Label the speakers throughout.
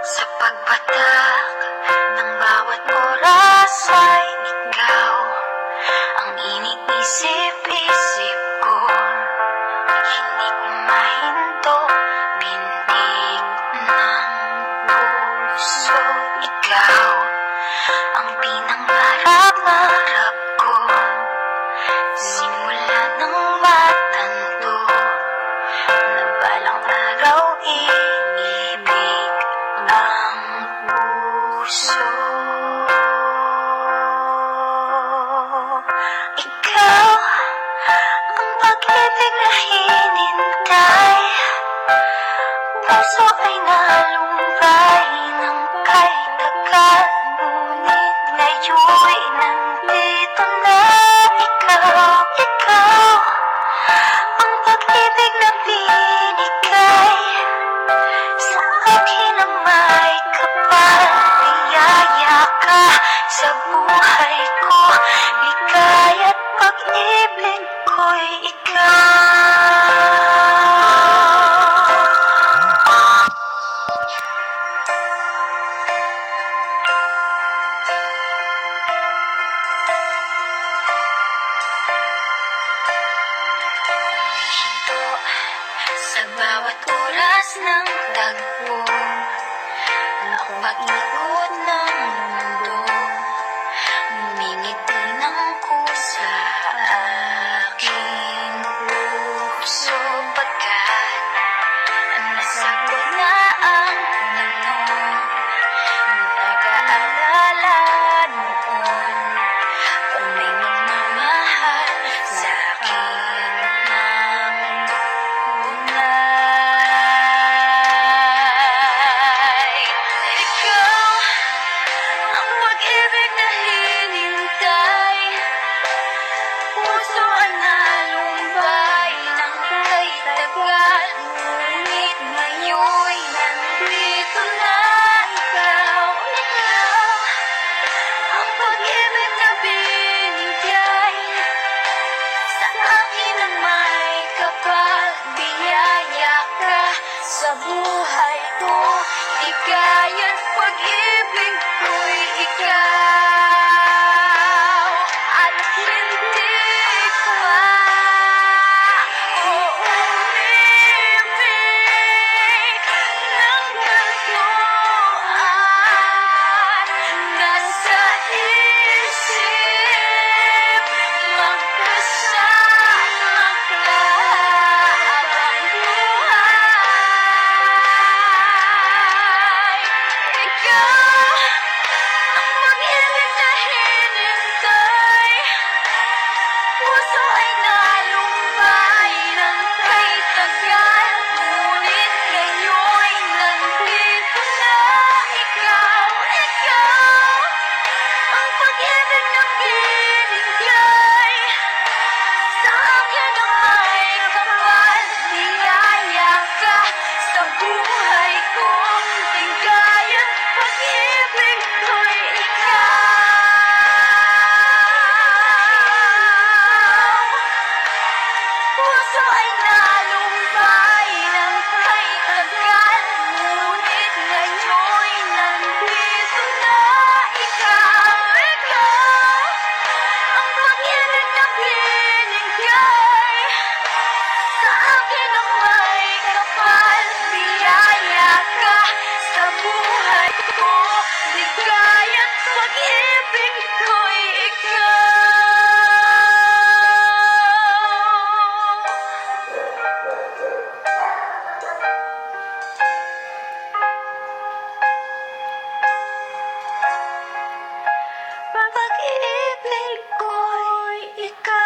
Speaker 1: Sa pagpatak ng bawat oras ay ikaw ang iniisip-isip ko. Hindi ko mahinto, bintig ng puso. Ikaw ang pinangarap-ngarap ko, simula ng matanto na balang araw iibig ang puso. Ikaw ang pag-ibig na hinintay, puso ay nalumbay ng kahit tagal, ngunit ngayon'y nandito na. Ikaw ang pag-ibig na binigay sa akin na may kapal. Biyaya ka sa buhay ko, ligaya't pag-ibig ko'y ikaw. Hinto sa bawat oras ng tagpo, ang pag-ikot ng mundo, ngumingiti ng kusa aking puso. Pagkat nasagot na ang tanong, nag-aalala noon kung may magmamahal sa akin ng tunay. Ikaw ang pag-ibig na hinintay, puso ay nalumbay ng kahit tagal, ngunit ngayon'y nandito na. Ikaw ang pag-ibig na binigay sa akin na may kapal. Biyaya ka sa buhay ko, ligaya't pag-ibig ko'y ikaw. At hindi pa uumibig ng gantuan. Nasa isip magkasama ka habang buhay. Ikaw ang pag-ibig na hinintay, puso ay nalumbay ng kahit tagal, ngunit ngayon'y nandito na. Ikaw ang pag-ibig na binigay sa akin na may kapal. Biyaya ka sa buhay ko, ligaya't pag-ibig ko'y ikaw. Puso ay nalumbay ng kahit tagal, ngunit ngayon'y nandito na. Ikaw ang pag-ibig na binigay sa akin na may kapal. Biyaya ka sa buhay ko, ligaya't pag-ibig ko'y ikaw. Pag-ibig ko'y ikaw.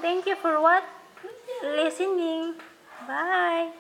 Speaker 2: Thank you for listening. Bye.